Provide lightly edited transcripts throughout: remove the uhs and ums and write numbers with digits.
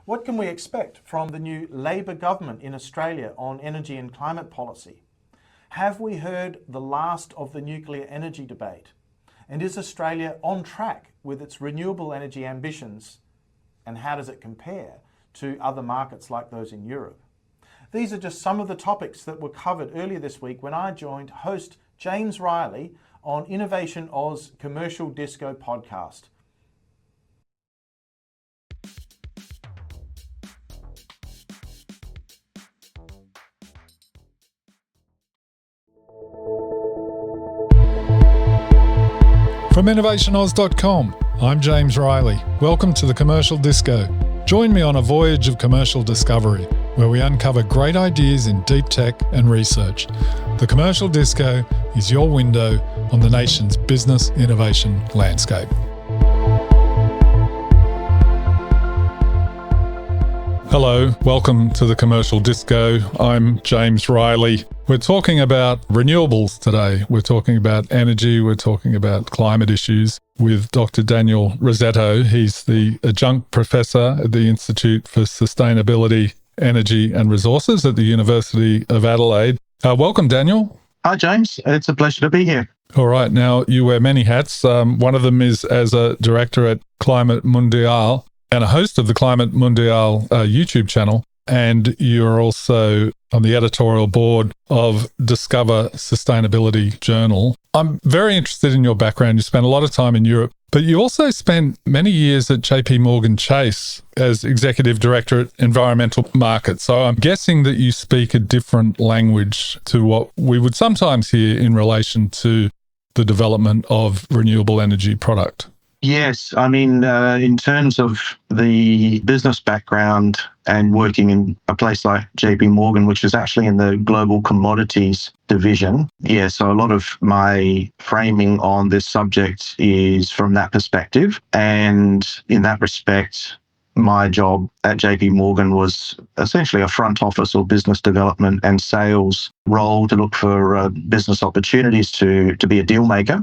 What can we expect from the new Labor government in Australia on energy and climate policy? Have we heard the last of the nuclear energy debate? And is Australia on track with its renewable energy ambitions? And how does it compare to other markets like those in Europe? These are just some of the topics that were covered earlier this week when I joined host James Riley on InnovationAus Commercial Disco podcast. From InnovationAus.com, I'm James Riley. Welcome to the Commercial Disco. Join me on a voyage of commercial discovery, where we uncover great ideas in deep tech and research. The Commercial Disco is your window on the nation's business innovation landscape. Hello, welcome to the Commercial Disco. I'm James Riley. We're talking about renewables today. We're talking about energy. We're talking about climate issues with Dr. Daniel Rossetto. He's the adjunct professor at the Institute for Sustainability, Energy and Resources at the University of Adelaide. Welcome, Daniel. Hi, James. It's a pleasure to be here. All right. Now, you wear many hats. One of them is as a director at Climate Mondial and a host of the Climate Mondial YouTube channel. And you're also on the editorial board of Discover Sustainability Journal. I'm very interested in your background. You spent a lot of time in Europe, but you also spent many years at JP Morgan Chase as executive director at environmental markets. So I'm guessing that you speak a different language to what we would sometimes hear in relation to the development of renewable energy product. Yes. I mean, in terms of the business background and working in a place like JP Morgan, which is actually in the global commodities division. Yeah, so a lot of my framing on this subject is from that perspective. And in that respect, my job at JP Morgan was essentially a front office or business development and sales role to look for business opportunities to be a deal maker.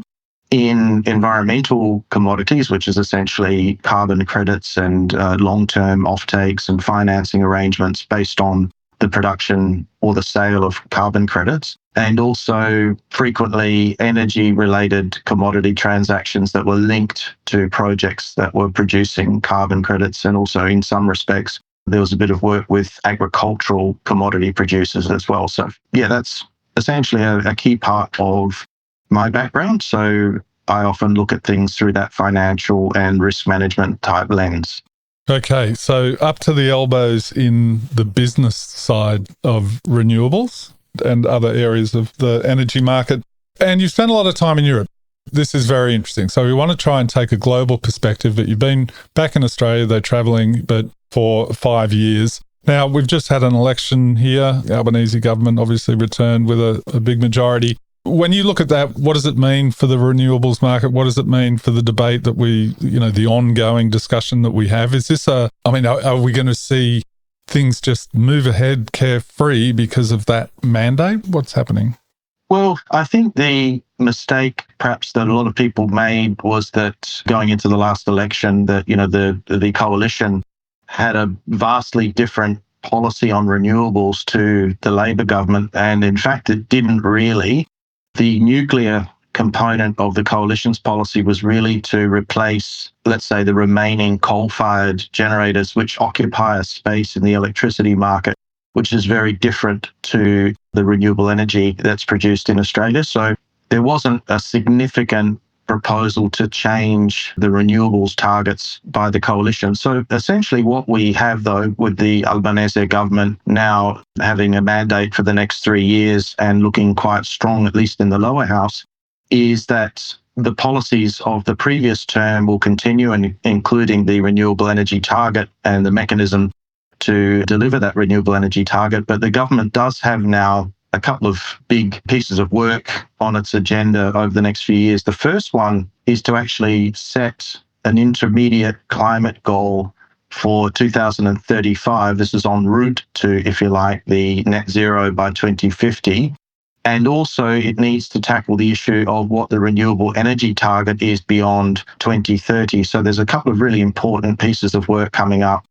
In environmental commodities, which is essentially carbon credits and long-term offtakes and financing arrangements based on the production or the sale of carbon credits, and also frequently energy-related commodity transactions that were linked to projects that were producing carbon credits. And also, in some respects, there was a bit of work with agricultural commodity producers as well. So, yeah, that's essentially a key part of my background. So I often look at things through that financial and risk management type lens. Okay, so up to the elbows in the business side of renewables and other areas of the energy market. And you spent a lot of time in Europe. This is very interesting. So we want to try and take a global perspective, but you've been back in Australia, though traveling, but for 5 years. Now, we've just had an election here. The Albanese government obviously returned with a big majority. When you look at that, what does it mean for the renewables market? What does it mean for the debate that the ongoing discussion that we have? Is this are we going to see things just move ahead carefree because of that mandate? What's happening? Well, I think the mistake perhaps that a lot of people made was that going into the last election that, the coalition had a vastly different policy on renewables to the Labor government. And in fact, it didn't really. The nuclear component of the coalition's policy was really to replace, let's say, the remaining coal-fired generators, which occupy a space in the electricity market, which is very different to the renewable energy that's produced in Australia. So there wasn't a significant proposal to change the renewables targets by the coalition. So essentially what we have, though, with the Albanese government now having a mandate for the next 3 years and looking quite strong, at least in the lower house, is that the policies of the previous term will continue, and including the renewable energy target and the mechanism to deliver that renewable energy target. But the government does have now a couple of big pieces of work on its agenda over the next few years. The first one is to actually set an intermediate climate goal for 2035. This is en route to, if you like, the net zero by 2050. And also it needs to tackle the issue of what the renewable energy target is beyond 2030. So there's a couple of really important pieces of work coming up.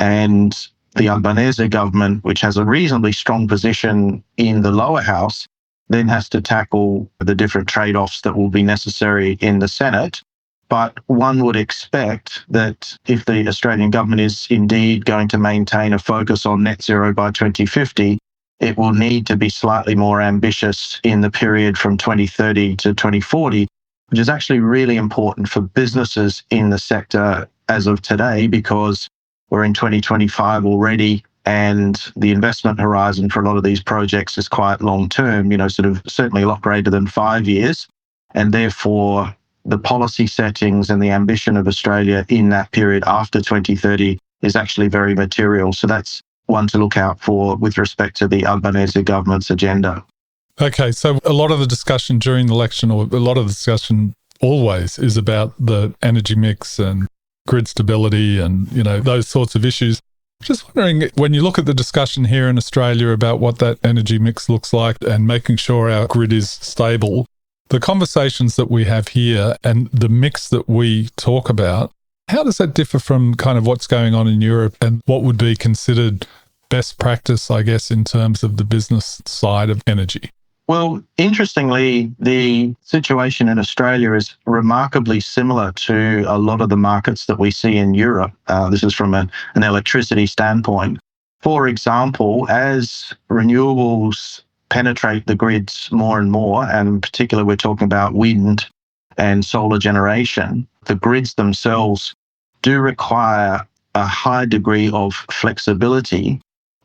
And the Albanese government, which has a reasonably strong position in the lower house, then has to tackle the different trade-offs that will be necessary in the Senate. But one would expect that if the Australian government is indeed going to maintain a focus on net zero by 2050, it will need to be slightly more ambitious in the period from 2030 to 2040, which is actually really important for businesses in the sector as of today, because we're in 2025 already, and the investment horizon for a lot of these projects is quite long term, sort of certainly a lot greater than 5 years. And therefore, the policy settings and the ambition of Australia in that period after 2030 is actually very material. So that's one to look out for with respect to the Albanese government's agenda. Okay, so a lot of the discussion during the election, or a lot of the discussion always, is about the energy mix and grid stability and, those sorts of issues. Just wondering, when you look at the discussion here in Australia about what that energy mix looks like and making sure our grid is stable, the conversations that we have here and the mix that we talk about, how does that differ from kind of what's going on in Europe and what would be considered best practice, I guess, in terms of the business side of energy? Well, interestingly, the situation in Australia is remarkably similar to a lot of the markets that we see in Europe. This is from an electricity standpoint. For example, as renewables penetrate the grids more and more, and in particular, we're talking about wind and solar generation, the grids themselves do require a high degree of flexibility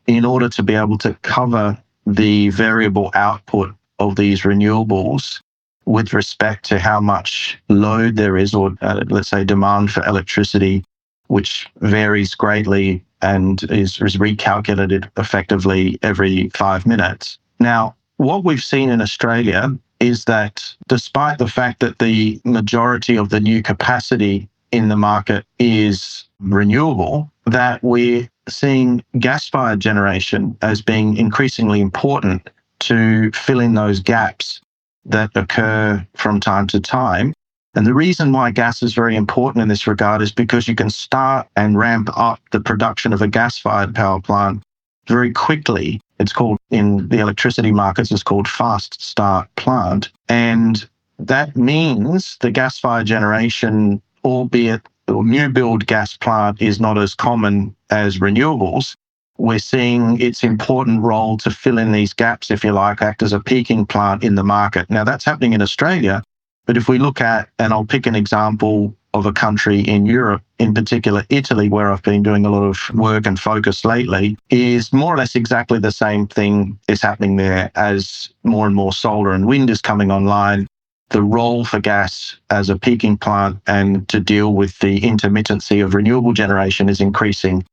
in order to be able to cover the variable output of these renewables with respect to how much load there is, or let's say demand for electricity, which varies greatly and is recalculated effectively every 5 minutes. Now, what we've seen in Australia is that despite the fact that the majority of the new capacity in the market is renewable, that we're seeing gas-fired generation as being increasingly important to fill in those gaps that occur from time to time. And the reason why gas is very important in this regard is because you can start and ramp up the production of a gas-fired power plant very quickly. It's called, in the electricity markets, it's called fast start plant. And that means the gas-fired generation, albeit the new build gas plant is not as common as renewables, we're seeing its important role to fill in these gaps, if you like, act as a peaking plant in the market. Now, that's happening in Australia, but if we look at, and I'll pick an example of a country in Europe, in particular Italy, where I've been doing a lot of work and focus lately, is more or less exactly the same thing is happening there as more and more solar and wind is coming online. The role for gas as a peaking plant and to deal with the intermittency of renewable generation is increasing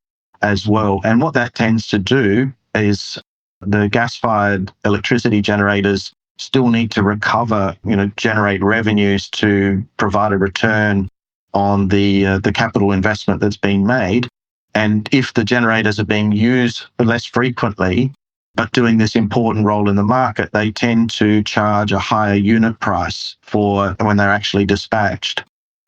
as well. And what that tends to do is the gas-fired electricity generators still need to recover, generate revenues to provide a return on the capital investment that's been made. And if the generators are being used less frequently, but doing this important role in the market, they tend to charge a higher unit price for when they're actually dispatched.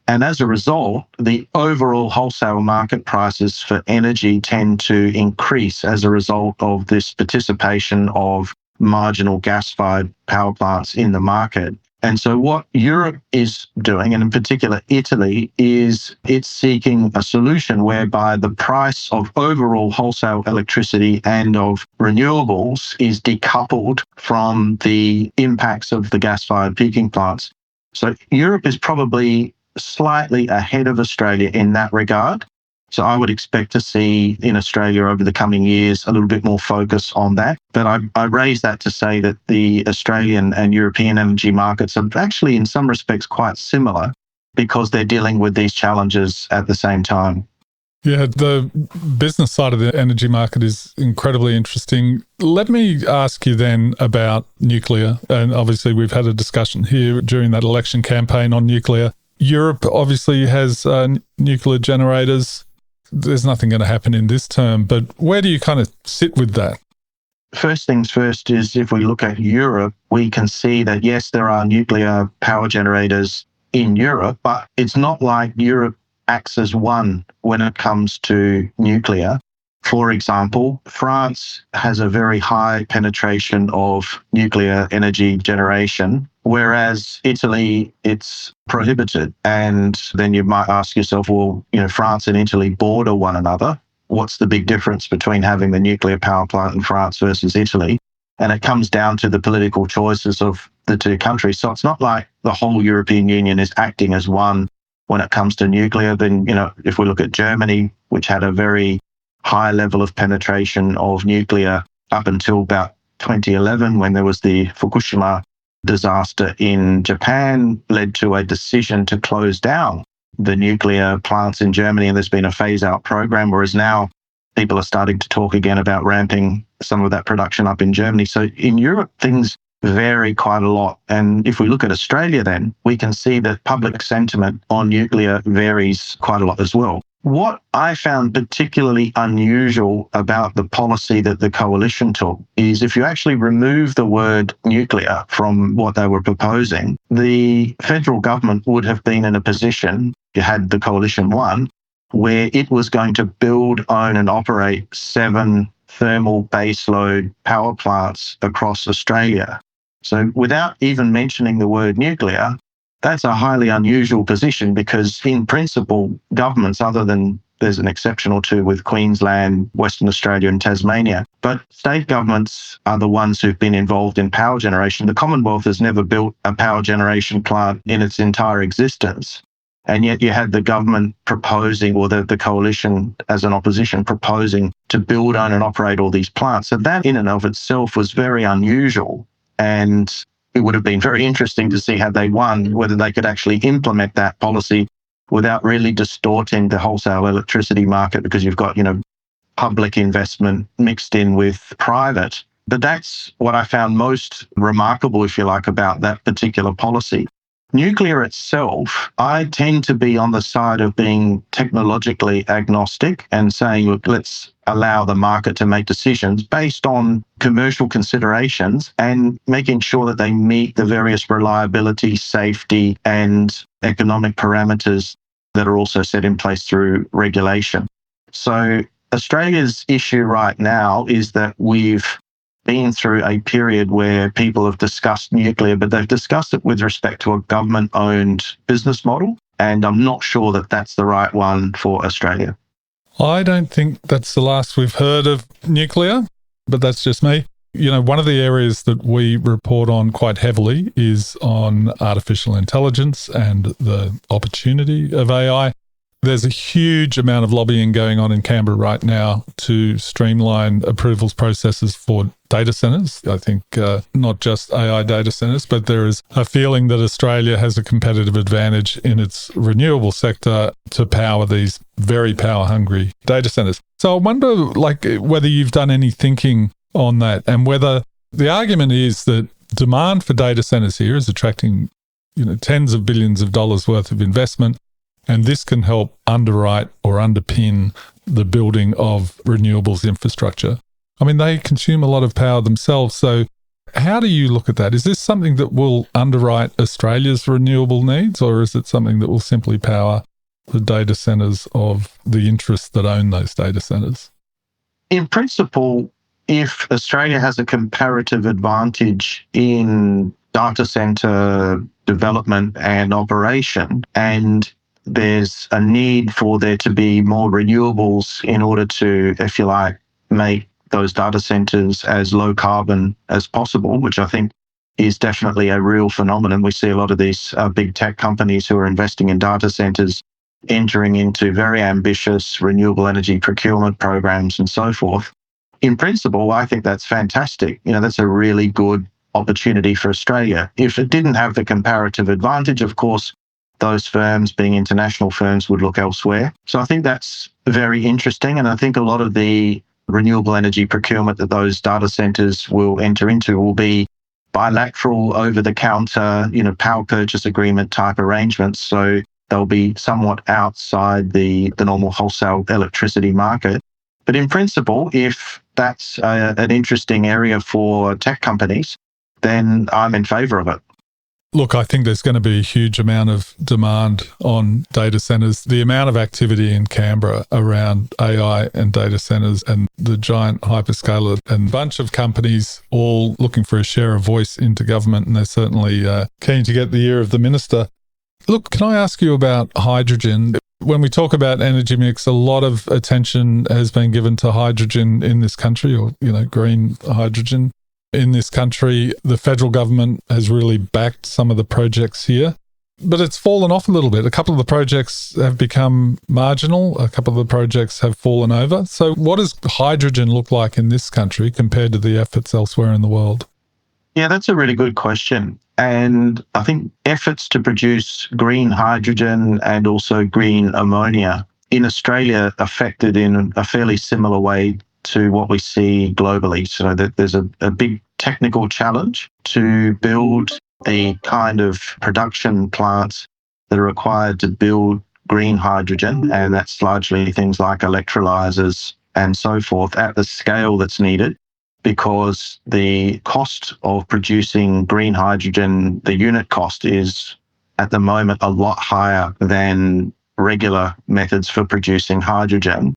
And as a result, the overall wholesale market prices for energy tend to increase as a result of this participation of marginal gas-fired power plants in the market. And so what Europe is doing, and in particular Italy, is it's seeking a solution whereby the price of overall wholesale electricity and of renewables is decoupled from the impacts of the gas-fired peaking plants. So Europe is probably slightly ahead of Australia in that regard. So I would expect to see in Australia over the coming years a little bit more focus on that. But I raise that to say that the Australian and European energy markets are actually in some respects quite similar because they're dealing with these challenges at the same time. Yeah, the business side of the energy market is incredibly interesting. Let me ask you then about nuclear. And obviously we've had a discussion here during that election campaign on nuclear. Europe obviously has nuclear generators. There's nothing going to happen in this term, but where do you kind of sit with that? First things first is if we look at Europe, we can see that, yes, there are nuclear power generators in Europe, but it's not like Europe acts as one when it comes to nuclear. For example, France has a very high penetration of nuclear energy generation, whereas Italy, it's prohibited. And then you might ask yourself, well, France and Italy border one another. What's the big difference between having the nuclear power plant in France versus Italy? And it comes down to the political choices of the two countries. So it's not like the whole European Union is acting as one when it comes to nuclear. Then, if we look at Germany, which had a very high level of penetration of nuclear up until about 2011, when there was the Fukushima disaster in Japan, led to a decision to close down the nuclear plants in Germany. And there's been a phase-out program, whereas now people are starting to talk again about ramping some of that production up in Germany. So in Europe, things vary quite a lot. And if we look at Australia, then we can see that public sentiment on nuclear varies quite a lot as well. What I found particularly unusual about the policy that the coalition took is if you actually remove the word nuclear from what they were proposing, the federal government would have been in a position, you had the coalition won, where it was going to build, own and operate 7 thermal baseload power plants across Australia. So without even mentioning the word nuclear, that's a highly unusual position, because in principle, governments, other than there's an exception or two with Queensland, Western Australia and Tasmania, but state governments are the ones who've been involved in power generation. The Commonwealth has never built a power generation plant in its entire existence. And yet you had the government proposing, or the coalition as an opposition proposing to build, own and operate all these plants. So that in and of itself was very unusual. And it would have been very interesting to see, had they won, whether they could actually implement that policy without really distorting the wholesale electricity market, because you've got, public investment mixed in with private. But that's what I found most remarkable, if you like, about that particular policy. Nuclear itself, I tend to be on the side of being technologically agnostic and saying, look, let's allow the market to make decisions based on commercial considerations and making sure that they meet the various reliability, safety, and economic parameters that are also set in place through regulation. So Australia's issue right now is that we've been through a period where people have discussed nuclear, but they've discussed it with respect to a government-owned business model. And I'm not sure that that's the right one for Australia. I don't think that's the last we've heard of nuclear, but that's just me. One of the areas that we report on quite heavily is on artificial intelligence and the opportunity of AI. There's a huge amount of lobbying going on in Canberra right now to streamline approvals processes for data centres. I think not just AI data centres, but there is a feeling that Australia has a competitive advantage in its renewable sector to power these very power-hungry data centres. So I wonder, whether you've done any thinking on that, and whether the argument is that demand for data centres here is attracting, tens of billions of dollars worth of investment. And this can help underwrite or underpin the building of renewables infrastructure. I mean, they consume a lot of power themselves. So how do you look at that? Is this something that will underwrite Australia's renewable needs, or is it something that will simply power the data centres of the interests that own those data centres? In principle, if Australia has a comparative advantage in data centre development and operation, and there's a need for there to be more renewables in order to, if you like, make those data centers as low carbon as possible, which I think is definitely a real phenomenon. We see a lot of these big tech companies who are investing in data centers entering into very ambitious renewable energy procurement programs and so forth. In principle, I think that's fantastic. That's a really good opportunity for Australia. If it didn't have the comparative advantage, of course, those firms, being international firms, would look elsewhere. So I think that's very interesting. And I think a lot of the renewable energy procurement that those data centers will enter into will be bilateral, over-the-counter, power purchase agreement type arrangements. So they'll be somewhat outside the normal wholesale electricity market. But in principle, if that's an interesting area for tech companies, then I'm in favour of it. Look, I think there's going to be a huge amount of demand on data centers. The amount of activity in Canberra around AI and data centers and the giant hyperscaler and bunch of companies all looking for a share of voice into government, and they're certainly keen to get the ear of the minister. Look, can I ask you about hydrogen? When we talk about energy mix, a lot of attention has been given to hydrogen in this country, or, green hydrogen. In this country, the federal government has really backed some of the projects here, but it's fallen off a little bit. A couple of the projects have become marginal. A couple of the projects have fallen over. So what does hydrogen look like in this country compared to the efforts elsewhere in the world? Yeah, that's a really good question. And I think efforts to produce green hydrogen and also green ammonia in Australia affected in a fairly similar way to what we see globally. So that there's a big technical challenge to build a kind of production plants that are required to build green hydrogen, and that's largely things like electrolyzers and so forth at the scale that's needed, because the cost of producing green hydrogen, the unit cost is at the moment a lot higher than regular methods for producing hydrogen.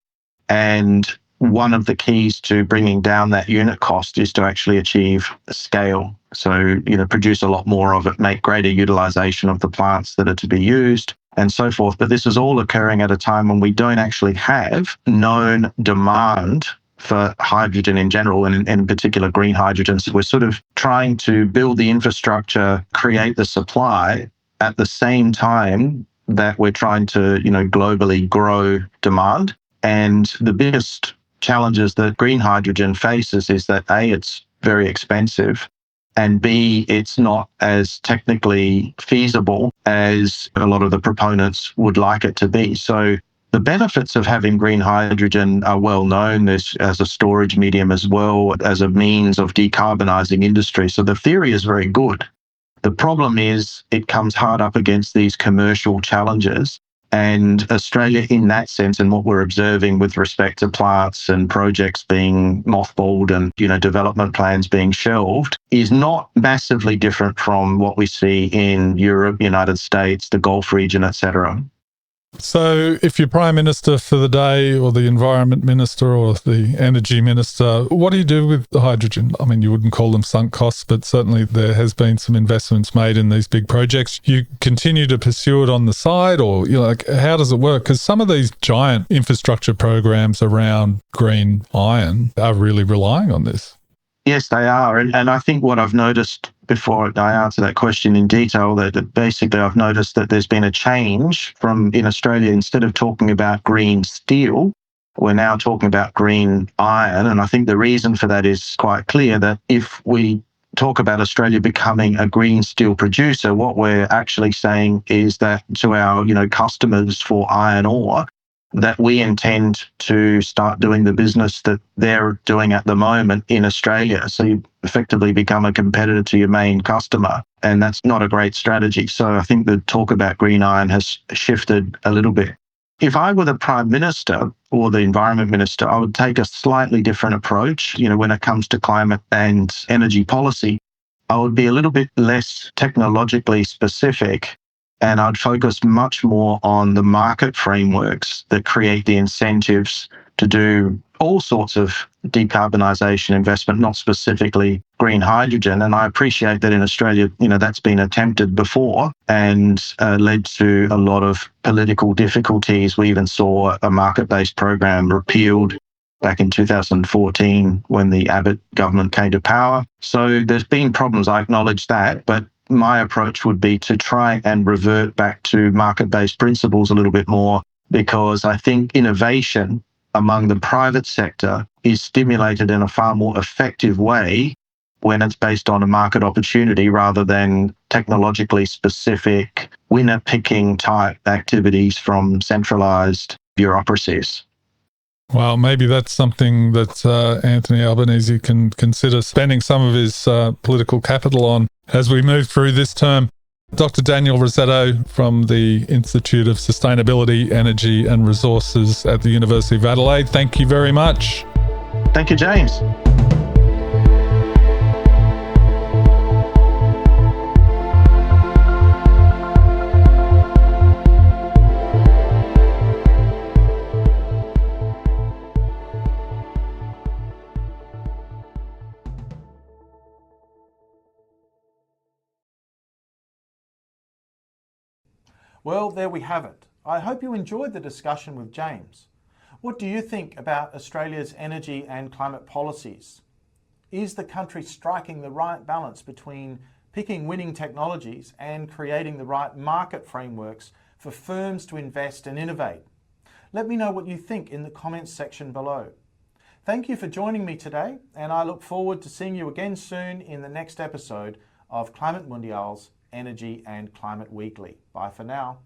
And one of the keys to bringing down that unit cost is to actually achieve scale. So, produce a lot more of it, make greater utilization of the plants that are to be used, and so forth. But this is all occurring at a time when we don't actually have known demand for hydrogen in general, and in particular green hydrogen. So we're sort of trying to build the infrastructure, create the supply at the same time that we're trying to, globally grow demand. And the biggest challenges that green hydrogen faces is that A, it's very expensive, and B, it's not as technically feasible as a lot of the proponents would like it to be. So the benefits of having green hydrogen are well known as a storage medium as well as a means of decarbonising industry. So the theory is very good. The problem is it comes hard up against these commercial challenges. And Australia, in that sense, and what we're observing with respect to plants and projects being mothballed and, development plans being shelved, is not massively different from what we see in Europe, United States, the Gulf region, etc. So if you're Prime Minister for the day, or the Environment Minister, or the Energy Minister, what do you do with the hydrogen? I mean, you wouldn't call them sunk costs, but certainly there has been some investments made in these big projects. You continue to pursue it on the side, or how does it work? Because some of these giant infrastructure programs around green iron are really relying on this. Yes, they are. And I think what I've noticed, before I answer that question in detail, that basically I've noticed that there's been a change from, in Australia, instead of talking about green steel, we're now talking about green iron. And I think the reason for that is quite clear, that if we talk about Australia becoming a green steel producer, what we're actually saying is that to our, customers for iron ore, that we intend to start doing the business that they're doing at the moment in Australia. So you effectively become a competitor to your main customer, and that's not a great strategy. So I think the talk about green iron has shifted a little bit. If I were the Prime Minister or the Environment Minister, I would take a slightly different approach, when it comes to climate and energy policy. I would be a little bit less technologically specific, and I'd focus much more on the market frameworks that create the incentives to do all sorts of decarbonisation investment, not specifically green hydrogen. And I appreciate that in Australia, that's been attempted before and led to a lot of political difficulties. We even saw a market-based program repealed back in 2014 when the Abbott government came to power. So there's been problems, I acknowledge that, but my approach would be to try and revert back to market-based principles a little bit more, because I think innovation among the private sector is stimulated in a far more effective way when it's based on a market opportunity rather than technologically specific winner-picking type activities from centralised bureaucracies. Well, maybe that's something that Anthony Albanese can consider spending some of his political capital on as we move through this term. Dr Daniel Rossetto from the Institute of Sustainability, Energy and Resources at the University of Adelaide, thank you very much. Thank you, James. Well, there we have it. I hope you enjoyed the discussion with James. What do you think about Australia's energy and climate policies? Is the country striking the right balance between picking winning technologies and creating the right market frameworks for firms to invest and innovate? Let me know what you think in the comments section below. Thank you for joining me today, and I look forward to seeing you again soon in the next episode of Climate Mundial's Energy and Climate Weekly. Bye for now.